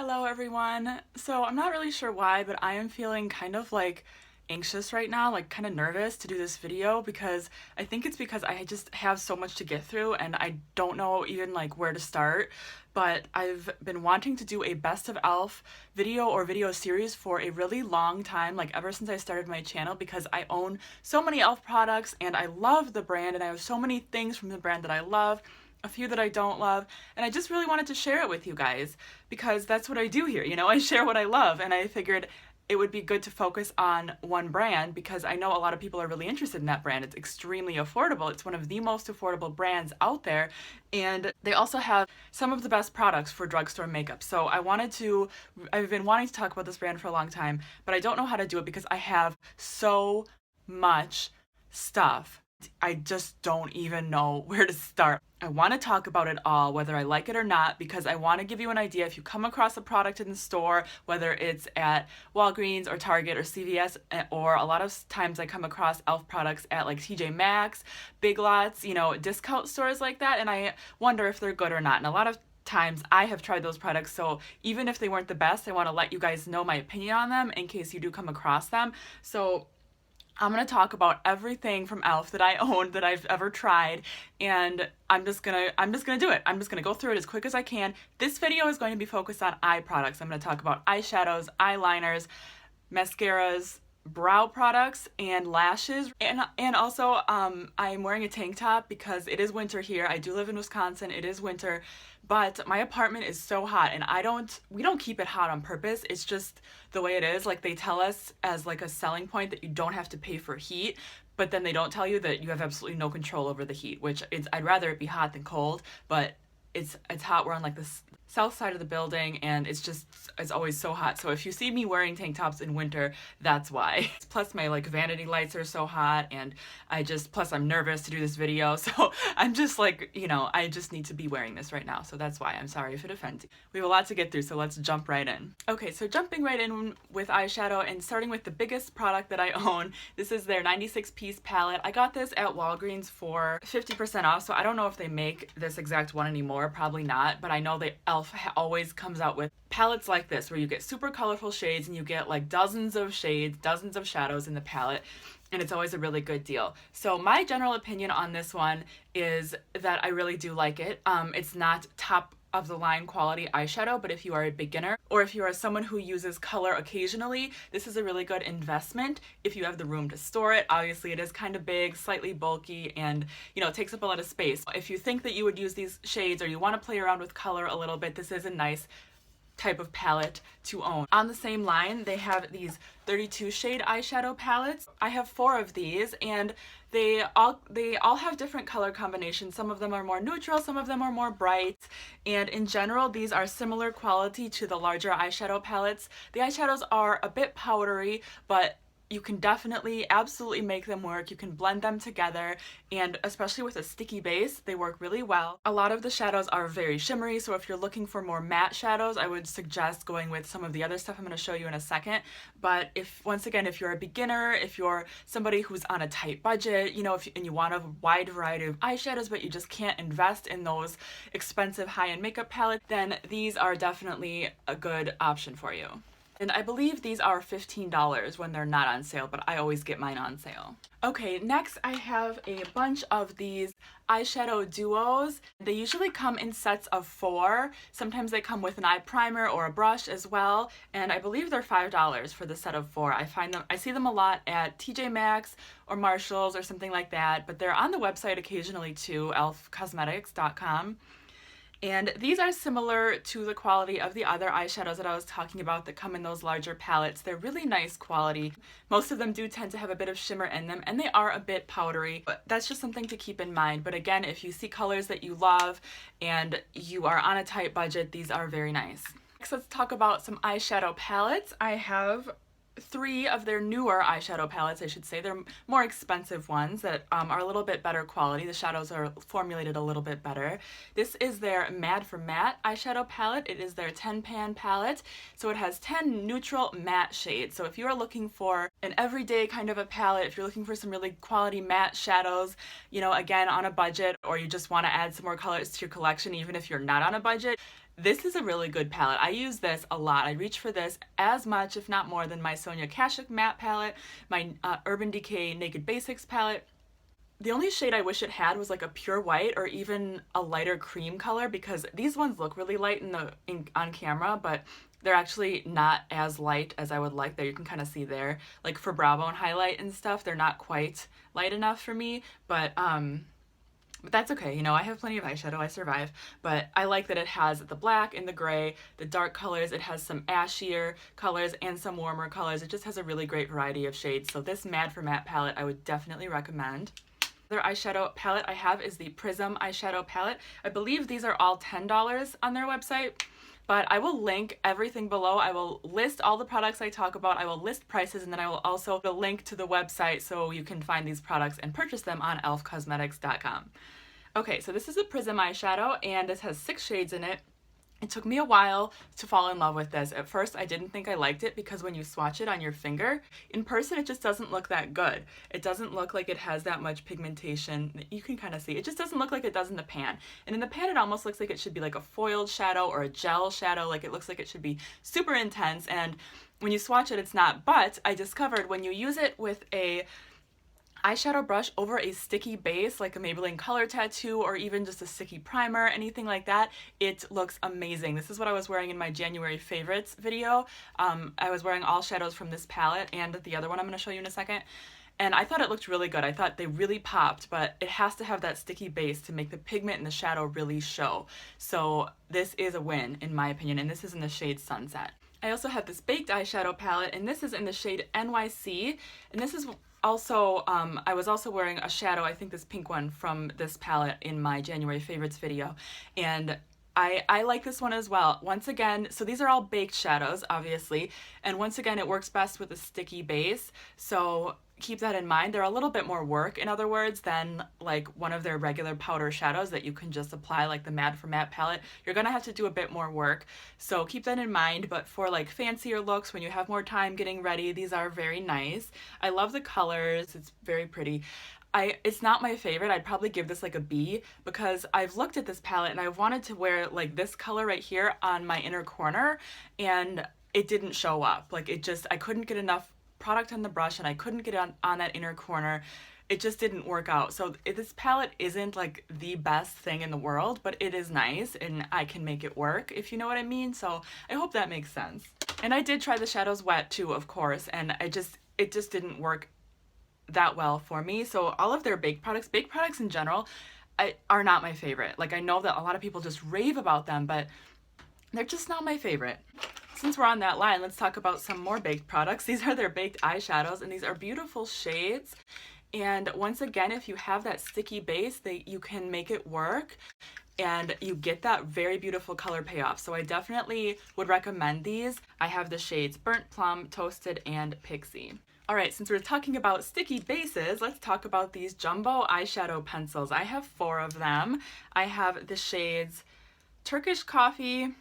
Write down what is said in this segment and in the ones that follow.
Hello everyone. So I'm not really sure why, but I am feeling kind of like anxious right now, like kind of nervous to do this video because I think it's because I just have so much to get through and I don't know even like where to start. But I've been wanting to do a best of e.l.f. video or video series for a really long time, like ever since I started my channel, because I own so many e.l.f. products and I love the brand and I have so many things from the brand that I love, a few that I don't love, and I just really wanted to share it with you guys because that's what I do here, I share what I love, and I figured it would be good to focus on one brand because I know a lot of people are really interested in that brand. It's extremely affordable. It's one of the most affordable brands out there, and they also have some of the best products for drugstore makeup. So I've been wanting to talk about this brand for a long time, but I don't know how to do it because I have so much stuff. I just don't even know where to start. I want to talk about it all, whether I like it or not, because I want to give you an idea if you come across a product in the store, whether it's at Walgreens or Target or CVS, or a lot of times I come across e.l.f. products at like TJ Maxx, Big Lots, discount stores like that, and I wonder if they're good or not. And a lot of times I have tried those products, so even if they weren't the best, I want to let you guys know my opinion on them in case you do come across them. So I'm going to talk about everything from e.l.f. that I own that I've ever tried, and I'm just going to do it. I'm just going to go through it as quick as I can. This video is going to be focused on eye products. I'm going to talk about eyeshadows, eyeliners, mascaras, brow products, and lashes. And also I'm wearing a tank top because it is winter here. I do live in Wisconsin. It is winter, but my apartment is so hot, and we don't keep it hot on purpose. It's just the way it is. Like, they tell us as like a selling point that you don't have to pay for heat, but then they don't tell you that you have absolutely no control over the heat, which I'd rather it be hot than cold, but it's hot. We're on like the south side of the building, and it's always so hot. So if you see me wearing tank tops in winter, that's why. Plus my like vanity lights are so hot, and plus I'm nervous to do this video, so I'm just like, I just need to be wearing this right now. So that's why. I'm sorry if it offends you. We have a lot to get through, so let's jump right in. Okay, so jumping right in with eyeshadow and starting with the biggest product that I own. This is their 96-piece palette. I got this at Walgreens for 50% off, so I don't know if they make this exact one anymore. Probably not, but I know they e.l.f. always comes out with palettes like this where you get super colorful shades and you get like dozens of shades, dozens of shadows in the palette, and it's always a really good deal. So my general opinion on this one is that I really do like it. It's not top of the line quality eyeshadow, but if you are a beginner or if you are someone who uses color occasionally, this is a really good investment if you have the room to store it. Obviously it is kind of big, slightly bulky, and it takes up a lot of space. If you think that you would use these shades or you want to play around with color a little bit, this is a nice type of palette to own. On the same line, they have these 32 shade eyeshadow palettes. I have 4 of these, and they all have different color combinations. Some of them are more neutral, some of them are more bright, and in general these are similar quality to the larger eyeshadow palettes. The eyeshadows are a bit powdery, but you can definitely absolutely make them work. You can blend them together, and especially with a sticky base, they work really well. A lot of the shadows are very shimmery, so if you're looking for more matte shadows, I would suggest going with some of the other stuff I'm going to show you in a second. But once again, if you're a beginner, if you're somebody who's on a tight budget, and you want a wide variety of eyeshadows, but you just can't invest in those expensive high-end makeup palettes, then these are definitely a good option for you. And I believe these are $15 when they're not on sale, but I always get mine on sale. Okay, next I have a bunch of these eyeshadow duos. They usually come in sets of 4. Sometimes they come with an eye primer or a brush as well, and I believe they're $5 for the set of 4. I see them a lot at TJ Maxx or Marshalls or something like that, but they're on the website occasionally too, elfcosmetics.com. And these are similar to the quality of the other eyeshadows that I was talking about that come in those larger palettes. They're really nice quality. Most of them do tend to have a bit of shimmer in them, and they are a bit powdery, but that's just something to keep in mind. But again, if you see colors that you love and you are on a tight budget, these are very nice. Next, let's talk about some eyeshadow palettes. I have 3 of their newer eyeshadow palettes, I should say. They're more expensive ones that are a little bit better quality. The shadows are formulated a little bit better. This is their Mad for Matte eyeshadow palette. It is their 10-pan palette, so it has 10 neutral matte shades. So if you are looking for an everyday kind of a palette, if you're looking for some really quality matte shadows, again on a budget, or you just want to add some more colors to your collection even if you're not on a budget, This is a really good palette. I use this a lot. I reach for this as much, if not more, than my Sonia Kashuk matte palette, my Urban Decay Naked Basics palette. The only shade I wish it had was like a pure white or even a lighter cream color, because these ones look really light on camera, but they're actually not as light as I would like. There, you can kind of see there. Like for brow bone highlight and stuff, they're not quite light enough for me, but that's okay, you know, I have plenty of eyeshadow, I survive. But I like that it has the black and the gray, the dark colors, it has some ashier colors and some warmer colors. It just has a really great variety of shades. So this Mad for Matte palette I would definitely recommend. The other eyeshadow palette I have is the Prism eyeshadow palette. I believe these are all $10 on their website. But I will link everything below. I will list all the products I talk about. I will list prices, and then I will also link to the website so you can find these products and purchase them on elfcosmetics.com. Okay, so this is a Prism eyeshadow, and this has 6 shades in it. It took me a while to fall in love with this. At first, I didn't think I liked it because when you swatch it on your finger, in person, it just doesn't look that good. It doesn't look like it has that much pigmentation. You can kind of see. It just doesn't look like it does in the pan. And in the pan, it almost looks like it should be like a foiled shadow or a gel shadow. Like it looks like it should be super intense. And when you swatch it, it's not. But I discovered when you use it with a eyeshadow brush over a sticky base like a Maybelline Color Tattoo or even just a sticky primer, anything like that, it looks amazing. This is what I was wearing in my January favorites video. I was wearing all shadows from this palette and the other one I'm going to show you in a second. And I thought it looked really good. I thought they really popped, but it has to have that sticky base to make the pigment and the shadow really show. So this is a win in my opinion, and this is in the shade Sunset. I also have this baked eyeshadow palette, and this is in the shade NYC, and this is also, I was also wearing a shadow, I think this pink one from this palette in my January favorites video, and I like this one as well. Once again, so these are all baked shadows, obviously, and once again, it works best with a sticky base, so keep that in mind. They're a little bit more work, in other words, than like one of their regular powder shadows that you can just apply, like the Mad for Matte palette. You're gonna have to do a bit more work, so keep that in mind. But for like fancier looks, when you have more time getting ready, these are very nice. I love the colors, it's very pretty. It's not my favorite. I'd probably give this like a B because I've looked at this palette and I wanted to wear like this color right here on my inner corner, and it didn't show up. Like I couldn't get enough product on the brush and I couldn't get on that inner corner. It just didn't work out. So this palette isn't like the best thing in the world, but it is nice and I can make it work, if you know what I mean. So I hope that makes sense. And I did try the shadows wet too, of course, and it just didn't work that well for me. So all of their baked products in general, are not my favorite. Like I know that a lot of people just rave about them, but they're just not my favorite. Since we're on that line, let's talk about some more baked products. These are their baked eyeshadows, and these are beautiful shades. And once again, if you have that sticky base, you can make it work, and you get that very beautiful color payoff. So I definitely would recommend these. I have the shades Burnt Plum, Toasted, and Pixie. All right, since we're talking about sticky bases, let's talk about these jumbo eyeshadow pencils. I have 4 of them. I have the shades Turkish Coffee,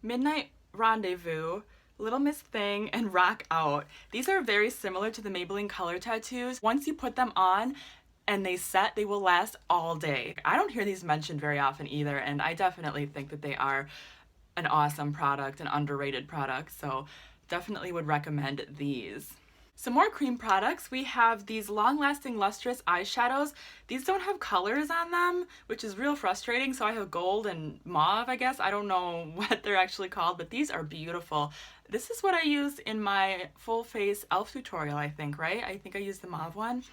Midnight Rendezvous, Little Miss Thing, and Rock Out. These are very similar to the Maybelline Color Tattoos. Once you put them on and they set, they will last all day. I don't hear these mentioned very often either, and I definitely think that they are an awesome product, an underrated product, so definitely would recommend these. Some more cream products. We have these long-lasting lustrous eyeshadows. These don't have colors on them, which is real frustrating. So I have gold and mauve, I guess. I don't know what they're actually called, but these are beautiful. This is what I used in my full face e.l.f. tutorial, I think, right? I think I used the mauve one.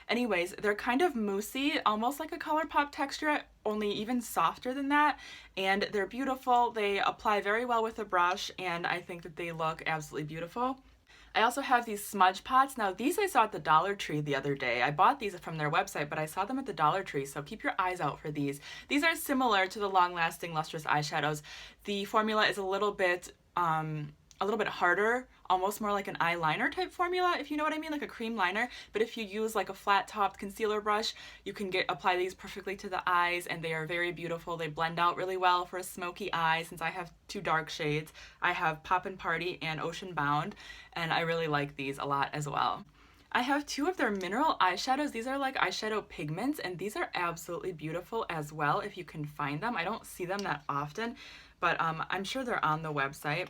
Anyways, they're kind of moussey, almost like a ColourPop texture, only even softer than that. And they're beautiful. They apply very well with a brush, and I think that they look absolutely beautiful. I also have these Smudge Pots. Now these I saw at the Dollar Tree the other day. I bought these from their website, but I saw them at the Dollar Tree, so keep your eyes out for these. These are similar to the long-lasting lustrous eyeshadows. The formula is a little bit harder, almost more like an eyeliner type formula, if you know what I mean, like a cream liner. But if you use like a flat-topped concealer brush, you can apply these perfectly to the eyes, and they are very beautiful. They blend out really well for a smoky eye. Since I have 2 dark shades, I have Poppin' Party and Ocean Bound, and I really like these a lot as well. I have 2 of their mineral eyeshadows. These are like eyeshadow pigments, and these are absolutely beautiful as well if you can find them. I don't see them that often, but I'm sure they're on the website.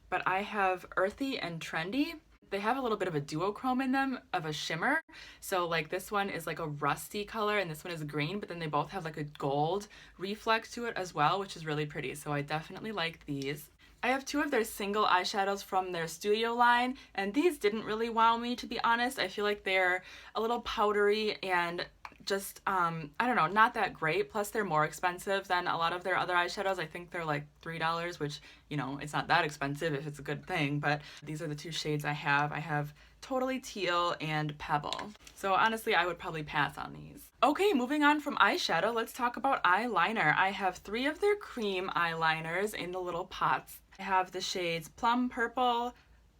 But I have Earthy and Trendy. They have a little bit of a duochrome in them of a shimmer. So like this one is like a rusty color and this one is green, but then they both have like a gold reflex to it as well, which is really pretty. So I definitely like these. I have two of their single eyeshadows from their studio line, and these didn't really wow me, to be honest. I feel like they're a little powdery and just, I don't know, not that great. Plus they're more expensive than a lot of their other eyeshadows. I think they're like $3, which, you know, it's not that expensive if it's a good thing, but these are the two shades I have. I have Totally Teal and Pebble. So honestly, I would probably pass on these. Okay, moving on from eyeshadow, let's talk about eyeliner. I have 3 of their cream eyeliners in the little pots. I have the shades Plum Purple,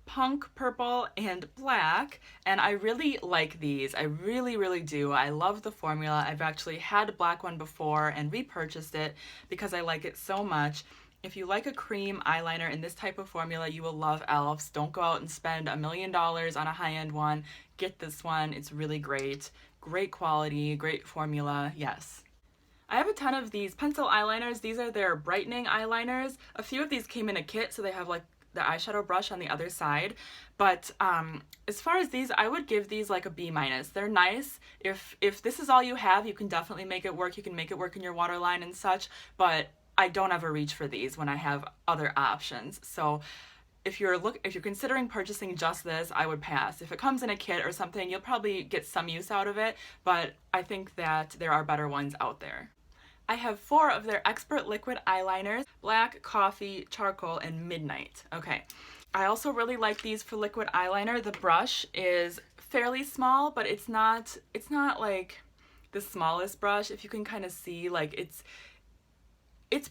Punk Purple, and Black, and I really like these. I really do. I love the formula. I've actually had a black one before and repurchased it because I like it so much. If you like a cream eyeliner in this type of formula, you will love e.l.f.'s. Don't go out and spend $1 million on a high-end one. Get this one. It's really great. Great quality, great formula, yes. I have a ton of these pencil eyeliners. These are their brightening eyeliners. A few of these came in a kit, so they have like the eyeshadow brush on the other side. But as far as these, I would give these like a B-. They're nice. If this is all you have, you can definitely make it work. You can make it work in your waterline and such, but I don't ever reach for these when I have other options. So if you're considering purchasing just this, I would pass. If it comes in a kit or something, you'll probably get some use out of it, but I think that there are better ones out there. I have 4 of their Expert Liquid Eyeliners, Black, Coffee, Charcoal, and Midnight. Okay. I also really like these for liquid eyeliner. The brush is fairly small, but it's not like the smallest brush. If you can kind of see, like it's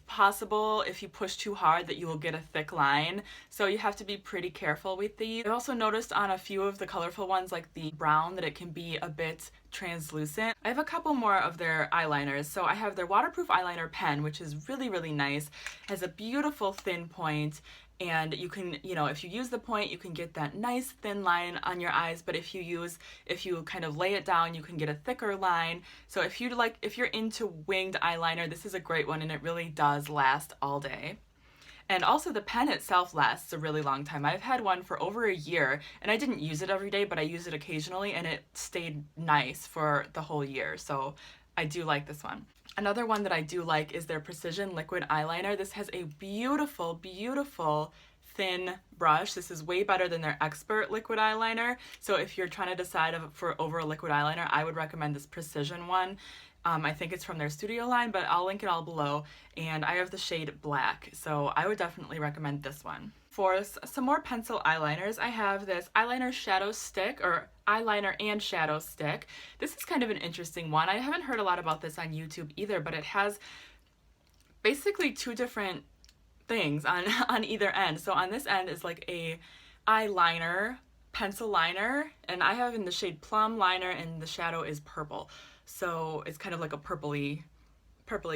possible if you push too hard that you will get a thick line, so you have to be pretty careful with these. I've also noticed on a few of the colorful ones, like the brown, that it can be a bit translucent. I have a couple more of their eyeliners. So I have their waterproof eyeliner pen, which is really nice. Has a beautiful thin point, and you can, you know, if you use the point, you can get that nice thin line on your eyes, but if you kind of lay it down, you can get a thicker line. So if you're into winged eyeliner, this is a great one, and it really does last all day. And also the pen itself lasts a really long time. I've had one for over a year, and I didn't use it every day, but I use it occasionally, and it stayed nice for the whole year. So I do like this one. Another one that I do like is their Precision Liquid Eyeliner. This has a beautiful thin brush. This is way better than their Expert Liquid Eyeliner. So if you're trying to decide over a liquid eyeliner, I would recommend this Precision one. I think it's from their studio line, but I'll link it all below. And I have the shade Black, so I would definitely recommend this one. For some more pencil eyeliners, I have this Eyeliner Shadow Stick, or Eyeliner and Shadow Stick. This is kind of an interesting one. I haven't heard a lot about this on YouTube either, but it has basically 2 different things on either end. So on this end is like a eyeliner, pencil liner, and I have in the shade Plum Liner, and the shadow is purple. So it's kind of like a purpley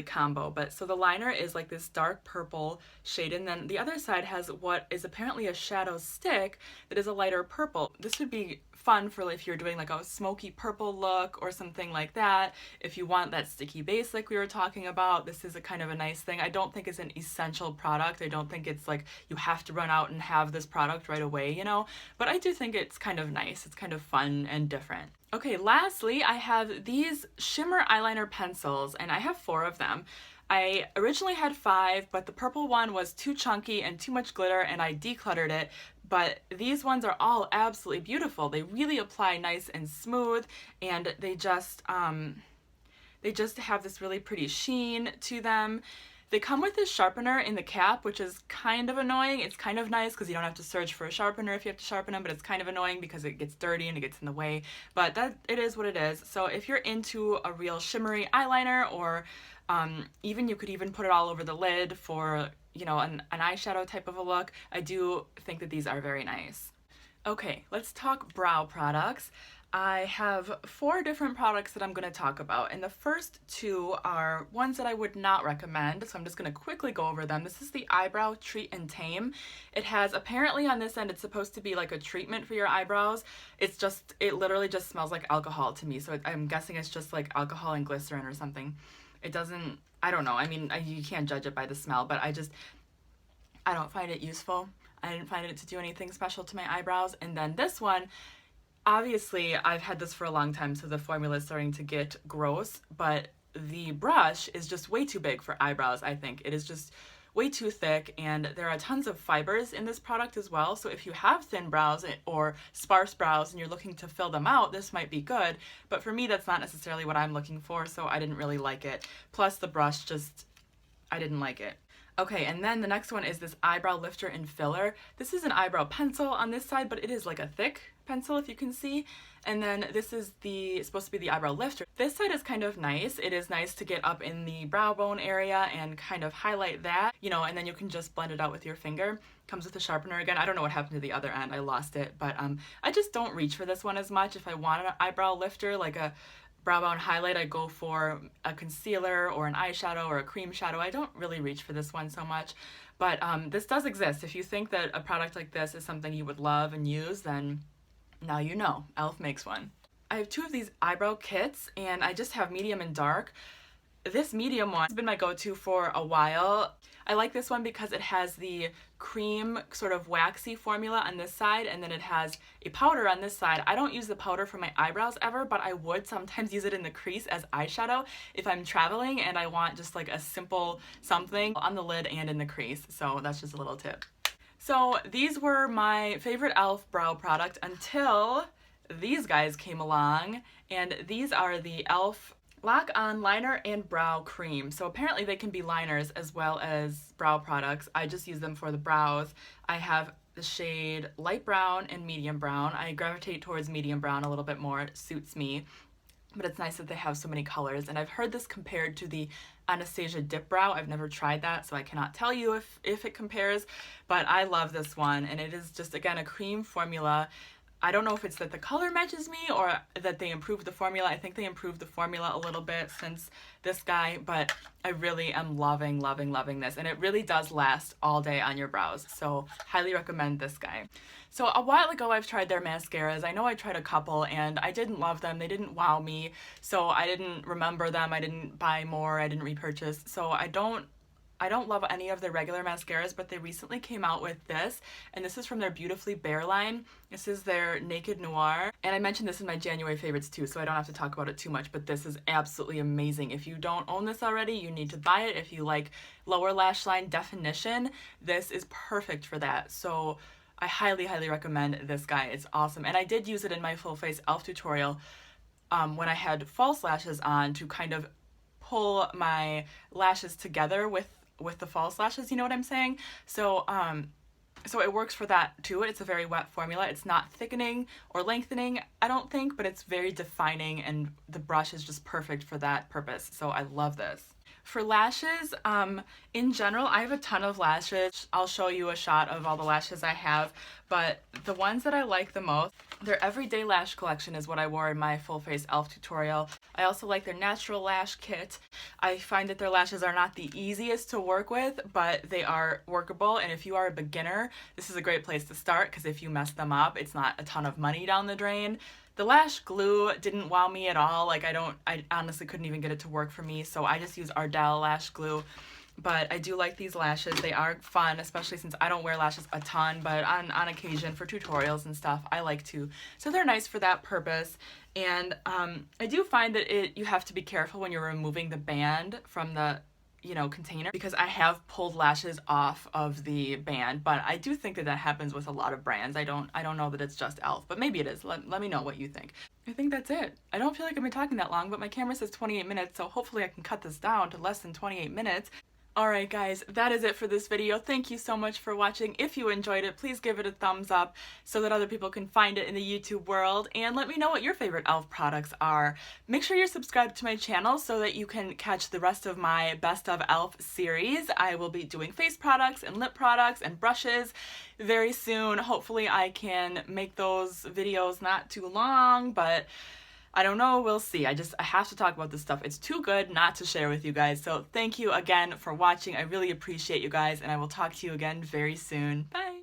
combo. But so the liner is like this dark purple shade, and then the other side has what is apparently a shadow stick that is a lighter purple. This would be fun for if you're doing like a smoky purple look or something like that. If you want that sticky base like we were talking about, this is a kind of a nice thing. I don't think it's an essential product. I don't think it's like you have to run out and have this product right away, you know, but I do think it's kind of nice. It's kind of fun and different. Okay, lastly, I have these Shimmer eyeliner pencils, and I have 4 of them. I originally had 5, but the purple one was too chunky and too much glitter, and I decluttered it. But these ones are all absolutely beautiful. They really apply nice and smooth, and they just have this really pretty sheen to them. They come with this sharpener in the cap, which is kind of annoying. It's kind of nice because you don't have to search for a sharpener if you have to sharpen them, but it's kind of annoying because it gets dirty and it gets in the way. But it is what it is. So if you're into a real shimmery eyeliner, or you could even put it all over the lid for, you know, an eyeshadow type of a look, I do think that these are very nice. Okay, let's talk brow products. I have 4 different products that I'm going to talk about, and the first 2 are ones that I would not recommend, so I'm just going to quickly go over them. This is the Eyebrow Treat and Tame. It has, apparently on this end, it's supposed to be like a treatment for your eyebrows. It literally just smells like alcohol to me, so I'm guessing it's just like alcohol and glycerin or something. It doesn't, I don't know, I mean, you can't judge it by the smell, but I don't find it useful. I didn't find it to do anything special to my eyebrows. And then this one, obviously I've had this for a long time, so the formula is starting to get gross, but the brush is just way too big for eyebrows, I think. It is just way too thick, and there are tons of fibers in this product as well, so if you have thin brows or sparse brows and you're looking to fill them out, this might be good, but for me that's not necessarily what I'm looking for, so I didn't really like it. Plus the brush just, I didn't like it. Okay, and then the next one is this eyebrow lifter and filler. This is an eyebrow pencil on this side, but it is like a thick pencil if you can see. And then this is supposed to be the eyebrow lifter. This side is kind of nice. It is nice to get up in the brow bone area and kind of highlight that, you know, and then you can just blend it out with your finger. Comes with a sharpener again. I don't know what happened to the other end. I lost it, but I just don't reach for this one as much. If I want an eyebrow lifter, like a brow bone highlight, I go for a concealer or an eyeshadow or a cream shadow. I don't really reach for this one so much, but this does exist. If you think that a product like this is something you would love and use, then now you know, e.l.f. makes one. I have two of these eyebrow kits, and I just have medium and dark. This medium one has been my go-to for a while. I like this one because it has the cream sort of waxy formula on this side, and then it has a powder on this side. I don't use the powder for my eyebrows ever, but I would sometimes use it in the crease as eyeshadow if I'm traveling and I want just like a simple something on the lid and in the crease. So that's just a little tip. So these were my favorite e.l.f. brow product until these guys came along, and these are the e.l.f. Lock-On Liner and Brow Cream. So apparently they can be liners as well as brow products. I just use them for the brows. I have the shade light brown and medium brown. I gravitate towards medium brown a little bit more. It suits me. But it's nice that they have so many colors. And I've heard this compared to the Anastasia Dip Brow. I've never tried that, so I cannot tell you if it compares. But I love this one. And it is just, again, a cream formula. I don't know if it's that the color matches me or that they improved the formula. I think they improved the formula a little bit since this guy, but I really am loving, loving, loving this. And it really does last all day on your brows. So highly recommend this guy. So a while ago, I've tried their mascaras. I know I tried a couple and I didn't love them. They didn't wow me. So I didn't remember them. I didn't buy more. I didn't repurchase. So I don't love any of their regular mascaras, but they recently came out with this, and this is from their Beautifully Bare line. This is their Naked Noir, and I mentioned this in my January favorites too, so I don't have to talk about it too much, but this is absolutely amazing. If you don't own this already, you need to buy it. If you like lower lash line definition, this is perfect for that. So I highly, highly recommend this guy. It's awesome, and I did use it in my full face e.l.f. tutorial when I had false lashes on to kind of pull my lashes together with the false lashes, you know what I'm saying? So so it works for that too. It's a very wet formula. It's not thickening or lengthening, I don't think, but it's very defining, and the brush is just perfect for that purpose. So I love this. For lashes, in general, I have a ton of lashes. I'll show you a shot of all the lashes I have, but the ones that I like the most, their Everyday Lash Collection is what I wore in my full face e.l.f. tutorial. I also like their Natural Lash Kit. I find that their lashes are not the easiest to work with, but they are workable, and if you are a beginner, this is a great place to start, because if you mess them up, it's not a ton of money down the drain. The lash glue didn't wow me at all. Like I honestly couldn't even get it to work for me, so I just use Ardell lash glue. But I do like these lashes. They are fun, especially since I don't wear lashes a ton, but on occasion for tutorials and stuff, I like to. So they're nice for that purpose. And I do find that you have to be careful when you're removing the band from the container, because I have pulled lashes off of the band, but I do think that happens with a lot of brands. I don't know that it's just e.l.f., but maybe it is. Let me know what you think. I think that's it. I don't feel like I've been talking that long, but my camera says 28 minutes, so hopefully I can cut this down to less than 28 minutes. Alright guys, that is it for this video. Thank you so much for watching. If you enjoyed it, please give it a thumbs up so that other people can find it in the YouTube world, and let me know what your favorite e.l.f. products are. Make sure you're subscribed to my channel so that you can catch the rest of my Best of e.l.f. series. I will be doing face products and lip products and brushes very soon. Hopefully I can make those videos not too long, but I don't know, we'll see. I have to talk about this stuff. It's too good not to share with you guys. So thank you again for watching. I really appreciate you guys, and I will talk to you again very soon. Bye!